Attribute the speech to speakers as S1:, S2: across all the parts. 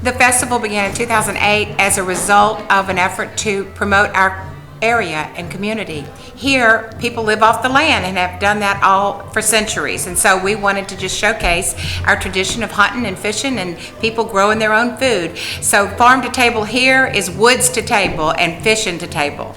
S1: The festival began in 2008 as a result of an effort to promote our area and community. Here, people live off the land and have done that all for centuries. And so we wanted to just showcase our tradition of hunting and fishing and people growing their own food. So farm to table here is woods to table and fishing to table.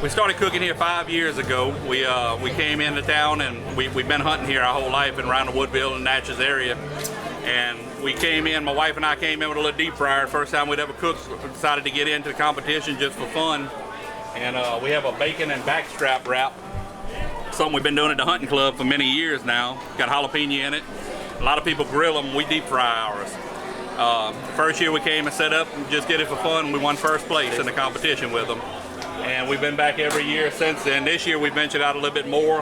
S2: We started cooking here 5 years ago. We came into town and we've been hunting here our whole life and around the Woodville and Natchez area. And we came in, my wife and I came in with a little deep fryer. First time we'd ever cooked, we decided to get into the competition just for fun. And we have a bacon and backstrap wrap. Something we've been doing at the hunting club for many years now. Got jalapeno in it. A lot of people grill them, we deep fry ours. First year we came and set up and just did it for fun. We won first place in the competition with them. And we've been back every year since then. This year we ventured out a little bit more.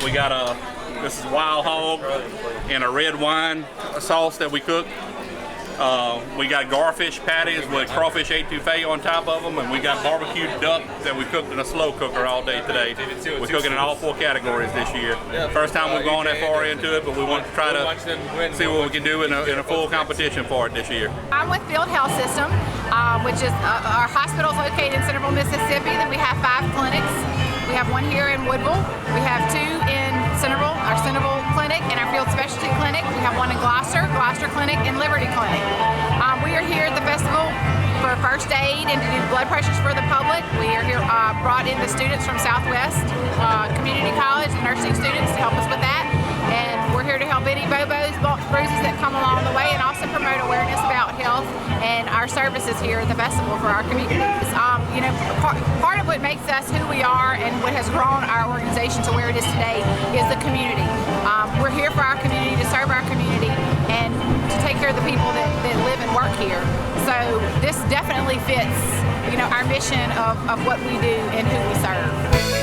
S2: We got this is wild hog and a red wine sauce that we cook. We got garfish patties with crawfish etouffee on top of them, and we got barbecued duck that we cooked in a slow cooker all day today. We're cooking in all 4 categories this year. First time we've gone that far into it, but we want to try to see what we can do in a full competition for it this year.
S3: I'm with Field Health System, which is our hospital is located in Centerville, Mississippi. Then we have 5 clinics. We have 1 here in Woodville. We have 2 in Centerville, our Centerville clinic, and our Field Specialty Clinic. We have 1 in Gloucester Clinic, and Liberty Clinic. We are here at the festival for first aid and to do blood pressures for the public. We are here, brought in the students from Southwest Community College, the nursing students, to help us with that. And we're here to help any bobos, bumps, bruises that come along the way, and also promote awareness about health and our services here at the festival for our communities. You know, part of what makes us who we are and what has grown our organization to where it is today is the community. We're here for our community, to serve our community, and to take care of the people that live and work here. So this definitely fits, you know, our mission of what we do and who we serve.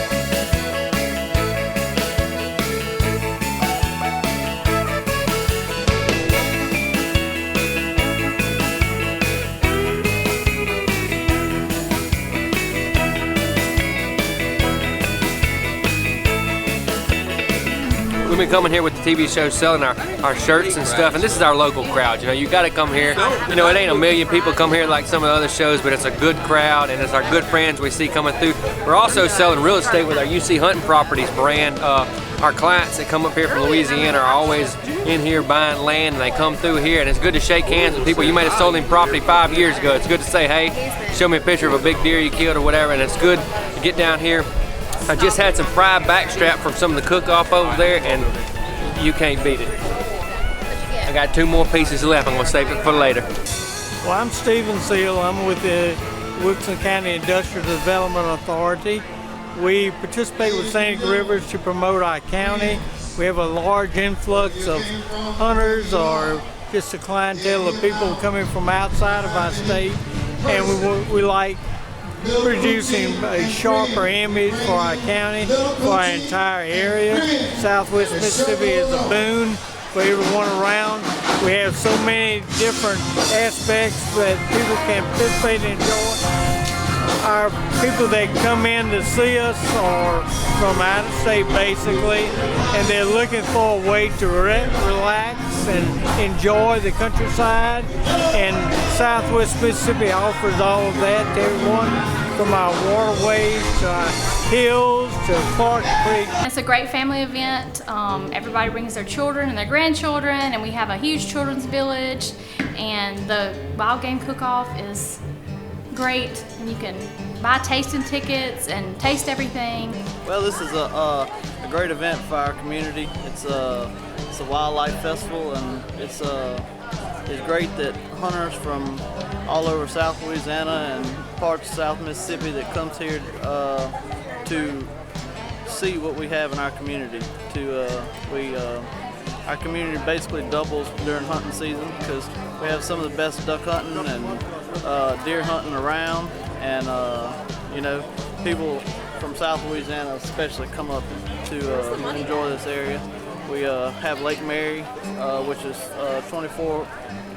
S4: We've been coming here with the TV show selling our shirts and stuff, and this is our local crowd. You know, you got to come here. You know, it ain't a million people come here like some of the other shows, but it's a good crowd, and it's our good friends we see coming through. We're also selling real estate with our UC Hunting Properties brand. Our clients that come up here from Louisiana are always in here buying land, and they come through here, and it's good to shake hands with people. You might have sold them property 5 years ago. It's good to say, hey, show me a picture of a big deer you killed or whatever, and it's good to get down here. I just had some fried backstrap from some of the cook-off over there, and you can't beat it. I got 2 more pieces left. I'm gonna save it for later.
S5: Well, I'm Stephen Seal. I'm with the Wilkinson County Industrial Development Authority. We participate with Scenic Rivers to promote our county. We have a large influx of hunters or just a clientele of people coming from outside of our state, and we like producing a sharper image for our county, for our entire area. Southwest Mississippi is a boon for everyone around. We have so many different aspects that people can participate and enjoy. Our people that come in to see us are from out of state basically, and they're looking for a way to relax and enjoy the countryside, and Southwest Mississippi offers all of that to everyone, from our waterways to our hills to Clark Creek.
S6: It's a great family event. Everybody brings their children and their grandchildren, and we have a huge children's village, and the wild game cook-off is great, and you can buy tasting tickets and taste everything.
S7: Well, this is a great event for our community. It's a wildlife festival, and it's great that hunters from all over South Louisiana and parts of South Mississippi that comes here to see what we have in our community. our community basically doubles during hunting season because we have some of the best duck hunting and deer hunting around, and you know, people from South Louisiana especially come up to enjoy this area. We have Lake Mary, which is 24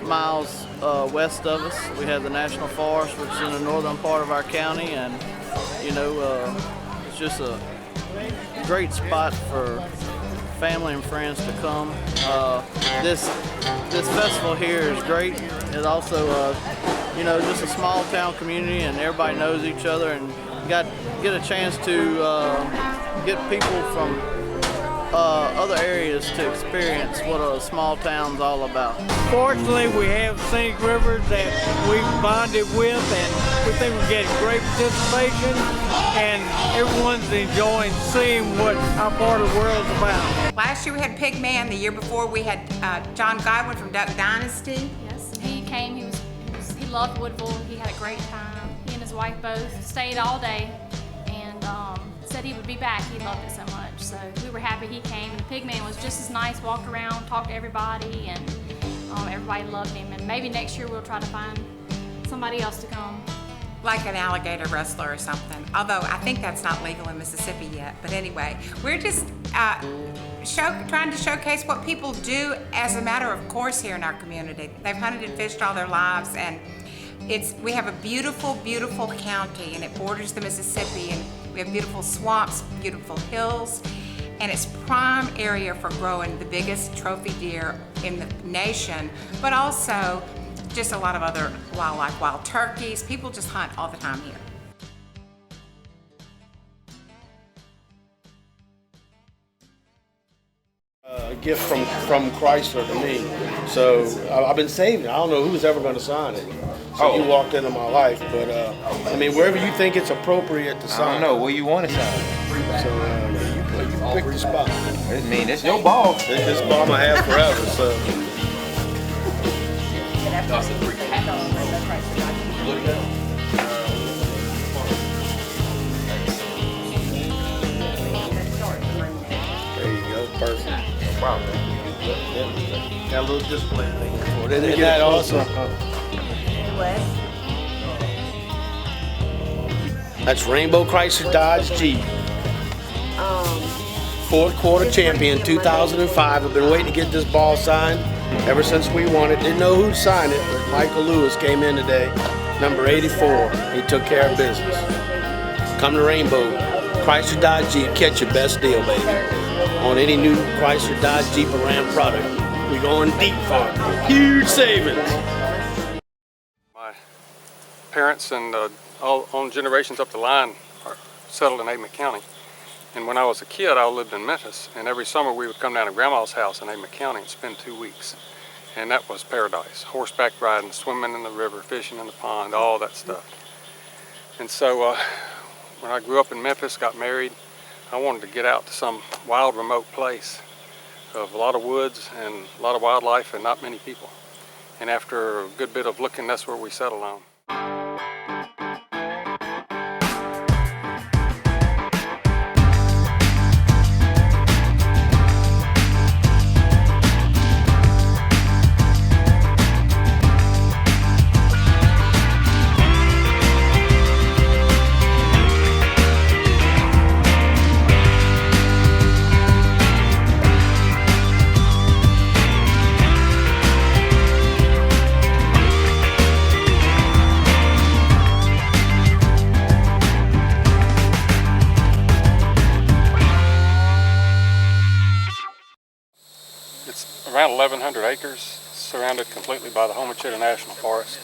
S7: miles west of us. We have the National Forest, which is in the northern part of our county, and you know, it's just a great spot for family and friends to come. This festival here is great. It's also, you know, just a small town community, and everybody knows each other, and get a chance to get people from other areas to experience what a small town's all about.
S5: Fortunately, we have Scenic Rivers that we've bonded with, and we think we're getting great participation, and everyone's enjoying seeing what our part of the world's about.
S1: Last year we had Pig Man. The year before we had John Godwin from Duck Dynasty.
S6: Yes, he came. He loved Woodville. He had a great time. He and his wife both stayed all day, and said he would be back. He loved it so much. So we were happy he came. And Pigman was just as nice, walked around, talked to everybody, and everybody loved him. And maybe next year we'll try to find somebody else to come.
S1: Like an alligator wrestler or something. Although I think that's not legal in Mississippi yet. But anyway, we're just trying to showcase what people do as a matter of course here in our community. They've hunted and fished all their lives, and we have a beautiful, beautiful county, and it borders the Mississippi, and we have beautiful swamps, beautiful hills, and it's prime area for growing the biggest trophy deer in the nation, but also just a lot of other wildlife, wild turkeys. People just hunt all the time here.
S8: A gift from Chrysler to me. So I've been saving it. I don't know who's ever going to sign it. So you walked into my life, but I mean, wherever you think it's appropriate to sign.
S9: I don't know where you want to sign.
S8: So you pick the spot.
S9: I mean, it's your ball.
S8: It's this ball I'm gonna have forever. So. There you go, perfect.
S9: Wow.
S8: Got a little display thing for it.
S9: Isn't that awesome?
S8: That's Rainbow Chrysler Dodge Jeep. Fourth quarter champion, 2005. I've been waiting to get this ball signed ever since we won it. Didn't know who'd sign it, but Michael Lewis came in today, number 84. He took care of business. Come to Rainbow Chrysler Dodge Jeep, catch your best deal, baby. On any new Chrysler Dodge Jeep or Ram product. We going deep for it. Huge savings.
S10: My parents and all on generations up the line are settled in Amite County. And when I was a kid, I lived in Memphis, and every summer we would come down to Grandma's house in Amite County and spend 2 weeks. And that was paradise. Horseback riding, swimming in the river, fishing in the pond, all that stuff. And so when I grew up in Memphis, got married, I wanted to get out to some wild, remote place of a lot of woods and a lot of wildlife and not many people. And after a good bit of looking, that's where we settled on. Around 1,100 acres, surrounded completely by the Homachita National Forest,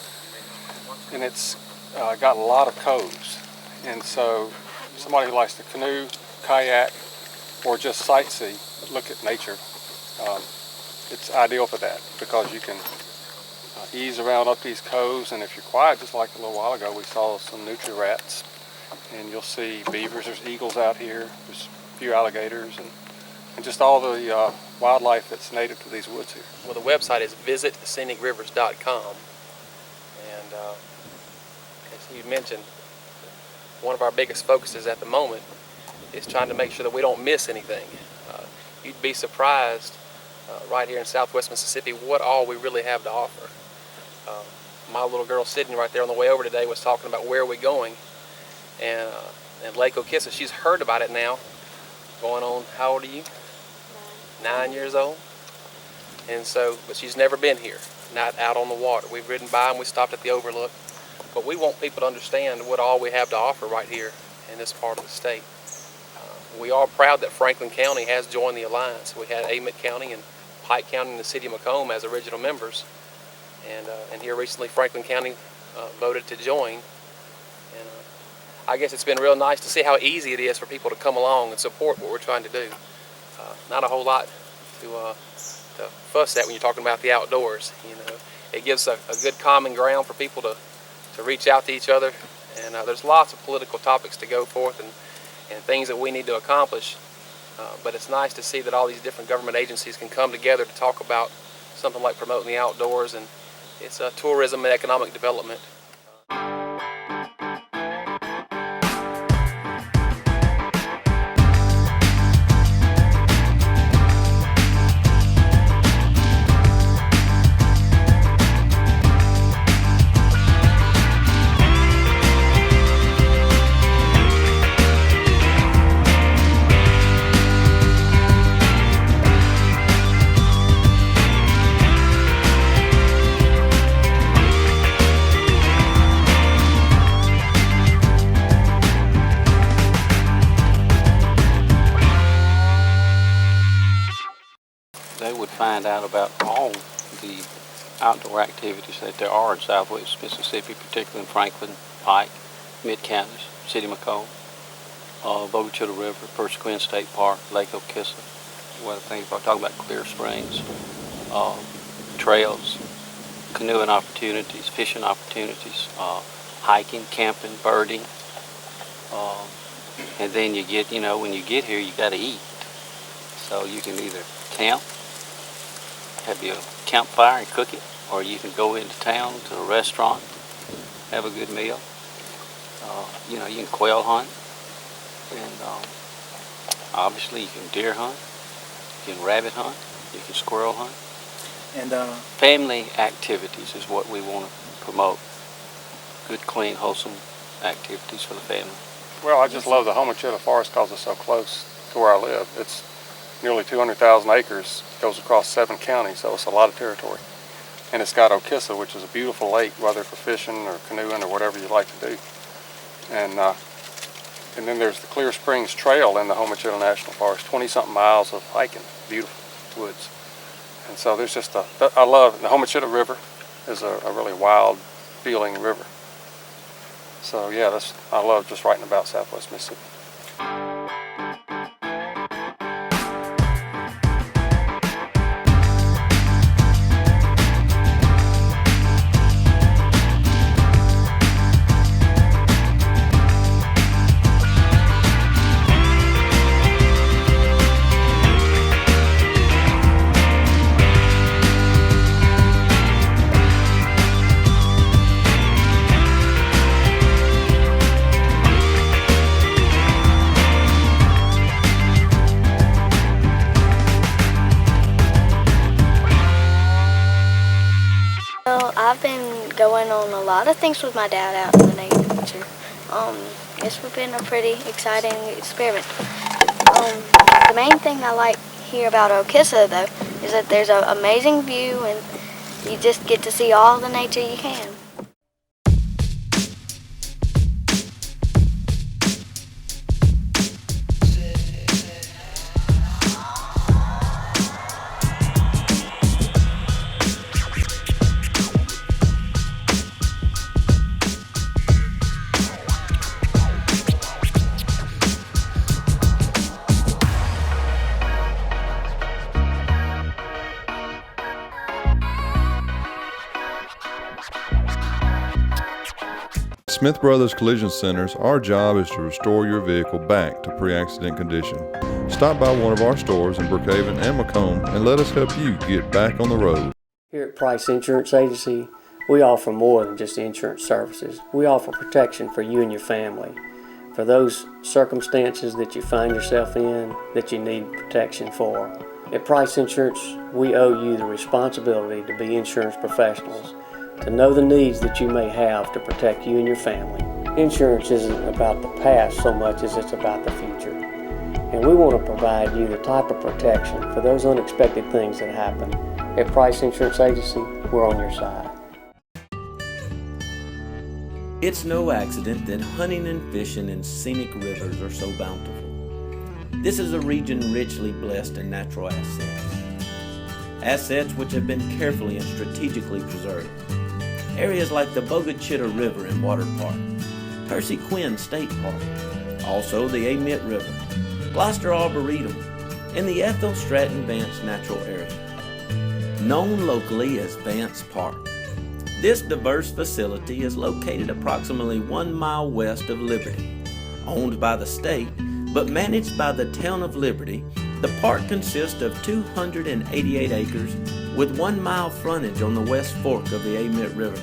S10: and it's got a lot of coves. And so somebody who likes to canoe, kayak, or just sightsee, look at nature, it's ideal for that because you can ease around up these coves, and if you're quiet, just like a little while ago, we saw some nutria rats, and you'll see beavers, there's eagles out here, there's a few alligators, and just all the wildlife that's native to these woods here.
S11: Well, the website is visitscenicrivers.com, and as you mentioned, one of our biggest focuses at the moment is trying to make sure that we don't miss anything. You'd be surprised right here in Southwest Mississippi what all we really have to offer. My little girl Sydney right there on the way over today was talking about where we're going, and Lake Okissa, she's heard about it now. Going on, how old are you? 9 years old. And so, but she's never been here, not out on the water. We've ridden by and we stopped at the overlook. But we want people to understand what all we have to offer right here in this part of the state. We are proud that Franklin County has joined the alliance. We had Amite County and Pike County and the city of Macomb as original members. And here recently Franklin County voted to join. And I guess it's been real nice to see how easy it is for people to come along and support what we're trying to do. Not a whole lot to fuss at when you're talking about the outdoors. You know, it gives a good common ground for people to reach out to each other. And there's lots of political topics to go forth and things that we need to accomplish. But it's nice to see that all these different government agencies can come together to talk about something like promoting the outdoors, and it's tourism and economic development.
S12: They would find out about all the outdoor activities that there are in Southwest Mississippi, particularly in Franklin, Pike, mid-counties, City of Macomb, over to the river, Persequin State Park, Lake Okissa. What I think about talking about Clear Springs, trails, canoeing opportunities, fishing opportunities, hiking, camping, birding, and then you get, you know, when you get here, you got to eat. So you can either camp, have your campfire and cook it, or you can go into town to a restaurant, have a good meal. You know, you can quail hunt, and obviously you can deer hunt, you can rabbit hunt, you can squirrel hunt. And family activities is what we want to promote. Good, clean, wholesome activities for the family.
S10: Well, I just love the Homachita Forest because it's so close to where I live. It's nearly 200,000 acres, goes across 7 counties, so it's a lot of territory. And it's got Okissa, which is a beautiful lake, whether for fishing or canoeing or whatever you like to do. And then there's the Clear Springs Trail in the Homachita National Forest, 20-something miles of hiking, beautiful woods. And so there's just I love, the Homachita River is a really wild feeling river. So yeah, I love just writing about Southwest Mississippi.
S13: Well, I've been going on a lot of things with my dad out in the nature. It's been a pretty exciting experiment. The main thing I like here about Okissa, though, is that there's an amazing view and you just get to see all the nature you can.
S14: Smith Brothers Collision Centers, our job is to restore your vehicle back to pre-accident condition. Stop by one of our stores in Brookhaven and Macomb and let us help you get back on the road.
S15: Here at Price Insurance Agency, we offer more than just insurance services. We offer protection for you and your family. For those circumstances that you find yourself in that you need protection for, At Price Insurance, we owe you the responsibility to be insurance professionals, to know the needs that you may have to protect you and your family. Insurance isn't about the past so much as it's about the future. And we want to provide you the type of protection for those unexpected things that happen. At Price Insurance Agency, we're on your side.
S16: It's no accident that hunting and fishing in scenic rivers are so bountiful. This is a region richly blessed in natural assets. Assets which have been carefully and strategically preserved. Areas like the Chiropractic River and Water Park, Percy Quinn State Park, also the Amite River, Gloucester Arboretum, and the Ethel Stratton Vance Natural Area, known locally as Vance Park. This diverse facility is located approximately 1 mile west of Liberty. Owned by the state, but managed by the town of Liberty, the park consists of 288 acres with 1 mile frontage on the west fork of the Amite River.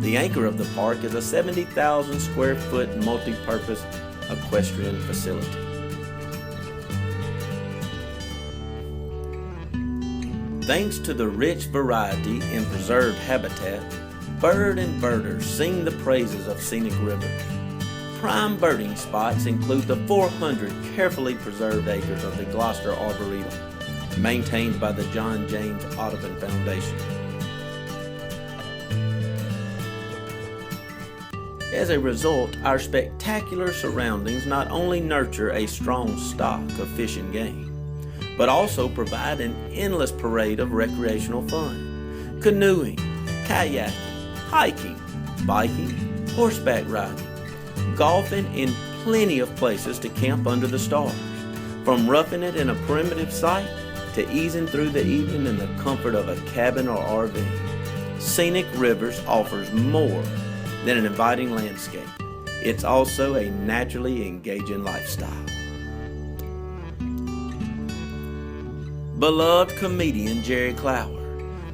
S16: The anchor of the park is a 70,000 square foot multi-purpose equestrian facility. Thanks to the rich variety in preserved habitat, bird and birders sing the praises of Scenic Rivers. Prime birding spots include the 400 carefully preserved acres of the Gloucester Arboretum, maintained by the John James Audubon Foundation. As a result, our spectacular surroundings not only nurture a strong stock of fish and game, but also provide an endless parade of recreational fun. Canoeing, kayaking, hiking, biking, horseback riding, golfing, and plenty of places to camp under the stars. From roughing it in a primitive site to easing through the evening in the comfort of a cabin or RV. Scenic Rivers offers more than an inviting landscape. It's also a naturally engaging lifestyle. Beloved comedian Jerry Clower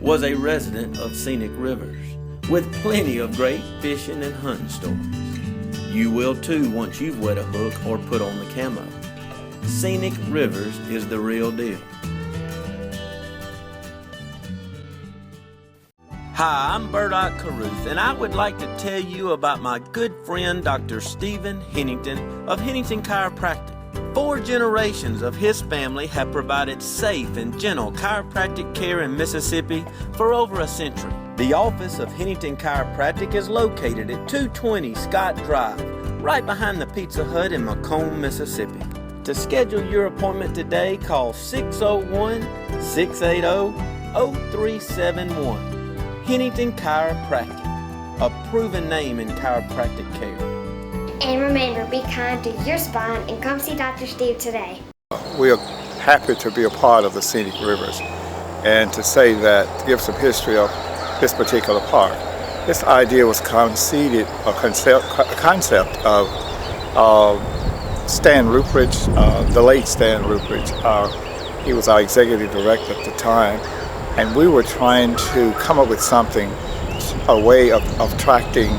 S16: was a resident of Scenic Rivers with plenty of great fishing and hunting stories. You will too once you've wet a hook or put on the camo. Scenic Rivers is the real deal. Hi, I'm Burdock Caruth, and I would like to tell you about my good friend Dr. Stephen Hennington of Hennington Chiropractic. 4 generations of his family have provided safe and gentle chiropractic care in Mississippi for over a century. The office of Hennington Chiropractic is located at 220 Scott Drive, right behind the Pizza Hut in Macomb, Mississippi. To schedule your appointment today, call 601-680-0371. Hennington Chiropractic, a proven name in chiropractic care.
S17: And remember, be kind to your spine and come see Dr. Steve today.
S18: We are happy to be a part of the Scenic Rivers and to say that, to give some history of this particular park. This idea was conceived, a concept of Stan Rupert, the late Stan Rupert. He was our executive director at the time, and we were trying to come up with something, a way of attracting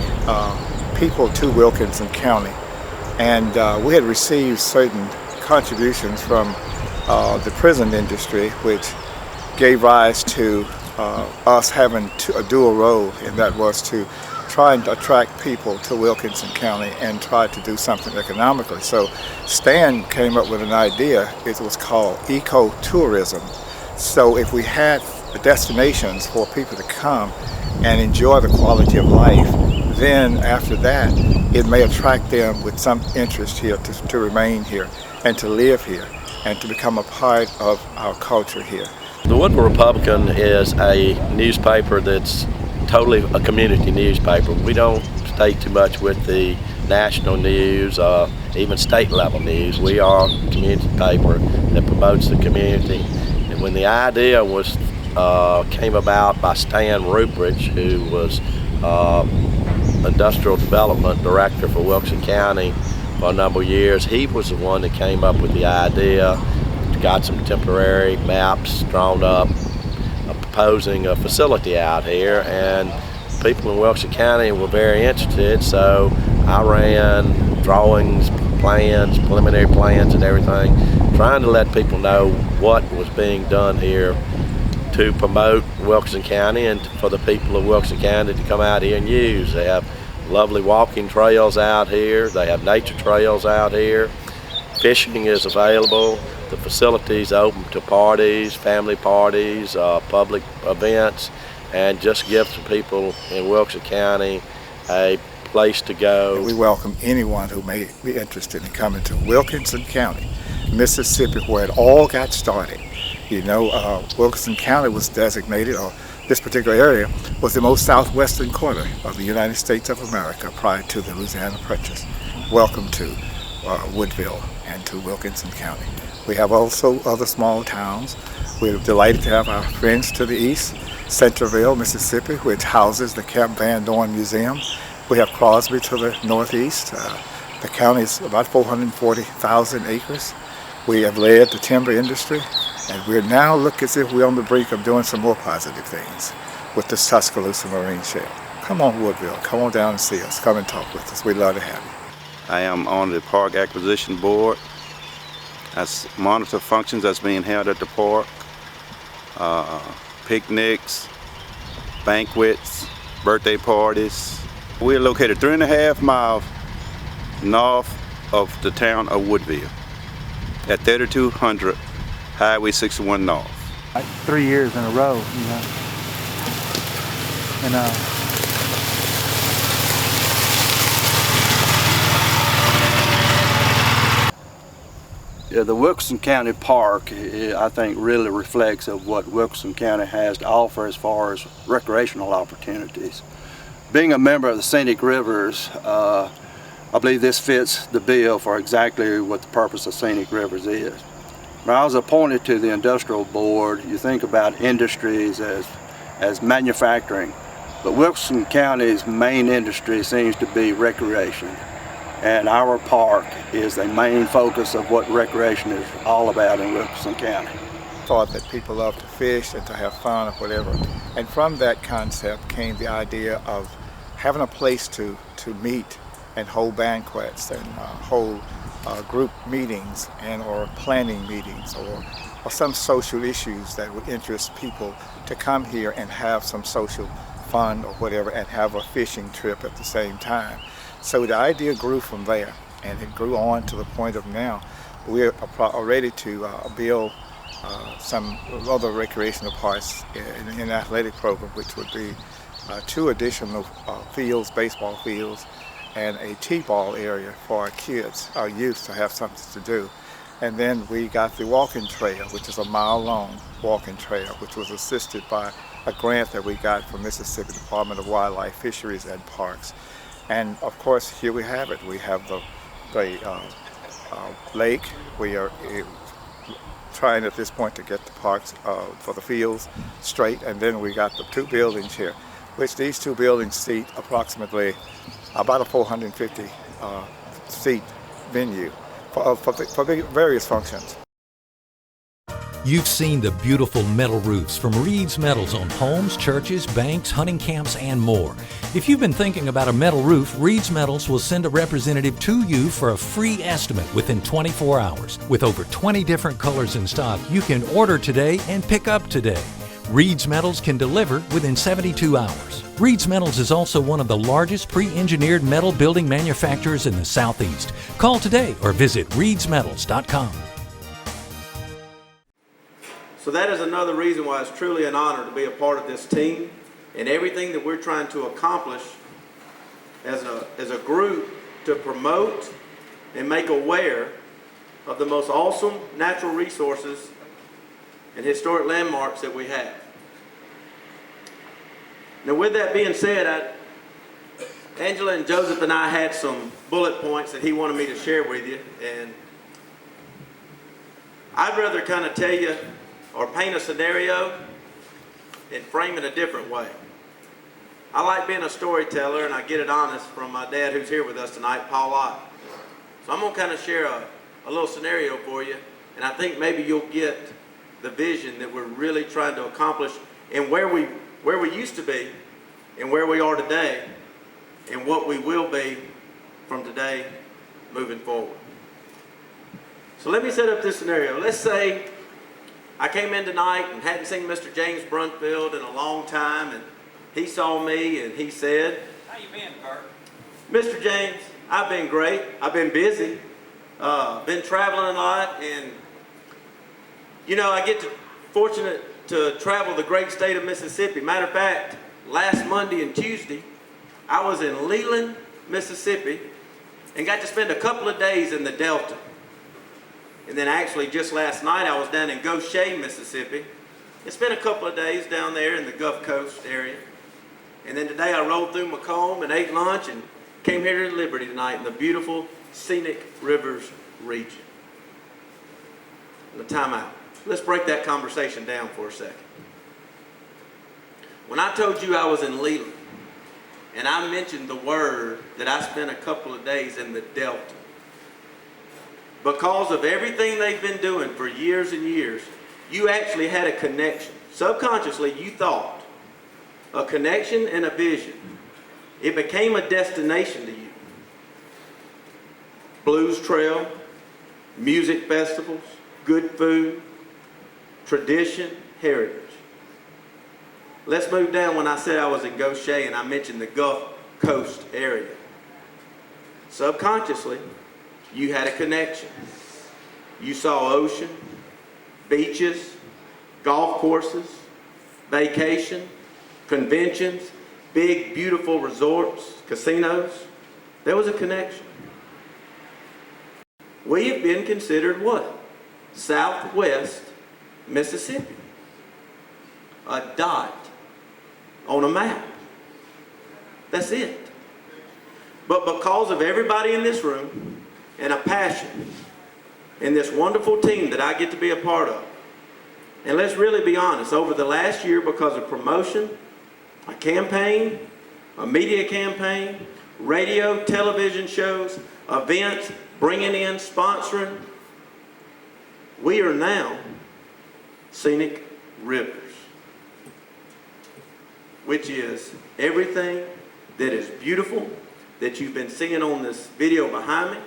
S18: people to Wilkinson County. And we had received certain contributions from the prison industry, which gave rise to us having a dual role, and that was to try and attract people to Wilkinson County and try to do something economically. So Stan came up with an idea. It was called ecotourism. So if we had destinations for people to come and enjoy the quality of life, then after that it may attract them with some interest here to remain here and to live here and to become a part of our culture here.
S19: The Woodville Republican is a newspaper that's totally a community newspaper. We don't stay too much with the national news, even state level news. We are a community paper that promotes the community. And when the idea was came about by Stan Rupert, who was Industrial Development Director for Wilkinson County for a number of years, he was the one that came up with the idea, got some temporary maps drawn up, proposing a facility out here, and people in Wilkinson County were very interested, so I ran drawings, plans, preliminary plans and everything, trying to let people know what was being done here to promote Wilkinson County and for the people of Wilkinson County to come out here and use. They have lovely walking trails out here. They have nature trails out here. Fishing is available. The facilities open to parties, family parties, public events, and just give some people in Wilkinson County a place to go.
S18: We welcome anyone who may be interested in coming to Wilkinson County, Mississippi, where it all got started. You know, Wilkinson County was designated, or this particular area was the most southwestern corner of the United States of America prior to the Louisiana Purchase. Welcome to Woodville and to Wilkinson County. We have also other small towns. We're delighted to have our friends to the east, Centerville, Mississippi, which houses the Camp Van Dorn Museum. We have Crosby to the northeast. The county is about 440,000 acres. We have led the timber industry, and we're now looking as if we're on the brink of doing some more positive things with the Tuscaloosa Marine Shell. Come on, Woodville. Come on down and see us. Come and talk with us. We'd love to have you.
S20: I am on the Park Acquisition Board. I monitor functions that's being held at the park, picnics, banquets, birthday parties. We're located 3.5 miles north of the town of Woodville at 3200 Highway 61 North.
S21: Like 3 years in a row, you know. And
S22: yeah, the Wilkinson County Park, I think, really reflects of what Wilkinson County has to offer as far as recreational opportunities. Being a member of the Scenic Rivers, I believe this fits the bill for exactly what the purpose of Scenic Rivers is. When I was appointed to the Industrial Board, you think about industries as manufacturing, but Wilkinson County's main industry seems to be recreation. And our park is the main focus of what recreation is all about in Wilkinson County.
S18: Thought that people love to fish and to have fun or whatever. And from that concept came the idea of having a place to meet and hold banquets and hold group meetings and or planning meetings or some social issues that would interest people to come here and have some social fun or whatever and have a fishing trip at the same time. So the idea grew from there, and it grew on to the point of now we're ready to build some other recreational parks in the athletic program, which would be 2 additional fields, baseball fields, and a T-ball area for our kids, our youth, to have something to do. And then we got the walking trail, which is a mile-long walking trail, which was assisted by a grant that we got from Mississippi Department of Wildlife, Fisheries, and Parks. And of course, here we have it. We have the lake. We are trying at this point to get the parks for the fields straight. And then we got the 2 buildings here, which these 2 buildings seat approximately about a 450 seat venue for various functions.
S23: You've seen the beautiful metal roofs from Reed's Metals on homes, churches, banks, hunting camps, and more. If you've been thinking about a metal roof, Reed's Metals will send a representative to you for a free estimate within 24 hours. With over 20 different colors in stock, you can order today and pick up today. Reed's Metals can deliver within 72 hours. Reed's Metals is also one of the largest pre-engineered metal building manufacturers in the Southeast. Call today or visit reedsmetals.com.
S24: So that is another reason why it's truly an honor to be a part of this team and everything that we're trying to accomplish as a group to promote and make aware of the most awesome natural resources and historic landmarks that we have. Now, with that being said, Angela and Joseph and I had some bullet points that he wanted me to share with you, and I'd rather kind of tell you or paint a scenario and frame it a different way. I like being a storyteller, and I get it honest from my dad who's here with us tonight, Paul Ott. So I'm going to kind of share a little scenario for you, and I think maybe you'll get the vision that we're really trying to accomplish and where we used to be and where we are today and what we will be from today moving forward. So let me set up this scenario. Let's say I came in tonight and hadn't seen Mr. James Brunfield in a long time, and he saw me and he said,
S2: "How you been, Bert?"
S24: "Mr. James, I've been great. I've been busy, been traveling a lot, and you know, I get fortunate to travel the great state of Mississippi. Matter of fact, last Monday and Tuesday, I was in Leland, Mississippi, and got to spend a couple of days in the Delta. And then actually just last night I was down in Goshen, Mississippi, and spent a couple of days down there in the Gulf Coast area. And then today I rolled through Macomb and ate lunch and came here to Liberty tonight in the beautiful Scenic Rivers region." The timeout. Let's break that conversation down for a second. When I told you I was in Leland, and I mentioned the word that I spent a couple of days in the Delta, because of everything they've been doing for years and years, you actually had a connection. Subconsciously, you thought a connection and a vision. It became a destination to you. Blues Trail, music festivals, good food, tradition, heritage. Let's move down when I said I was in Goshen and I mentioned the Gulf Coast area. Subconsciously, you had a connection. You saw ocean, beaches, golf courses, vacation, conventions, big, beautiful resorts, casinos. There was a connection. We have been considered what? Southwest Mississippi. A dot on a map. That's it. But because of everybody in this room and a passion and this wonderful team that I get to be a part of, and let's really be honest, over the last year, because of promotion, a campaign, a media campaign, radio, television shows, events, bringing in, sponsoring, we are now Scenic Rivers, which is everything that is beautiful that you've been seeing on this video behind me.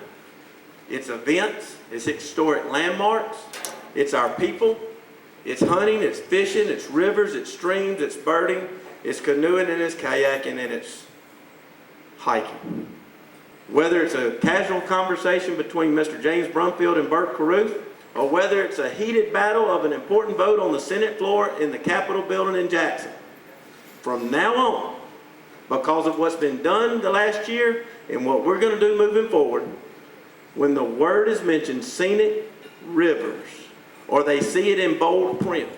S24: It's events, it's historic landmarks, it's our people, it's hunting, it's fishing, it's rivers, it's streams, it's birding, it's canoeing, and it's kayaking, and it's hiking. Whether it's a casual conversation between Mr. James Brunfield and Bert Caruth, or whether it's a heated battle of an important vote on the Senate floor in the Capitol building in Jackson, from now on, because of what's been done the last year and what we're going to do moving forward, when the word is mentioned, Scenic Rivers, or they see it in bold print,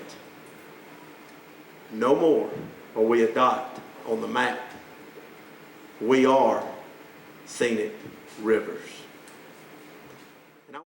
S24: no more will we adopt on the map. We are Scenic Rivers.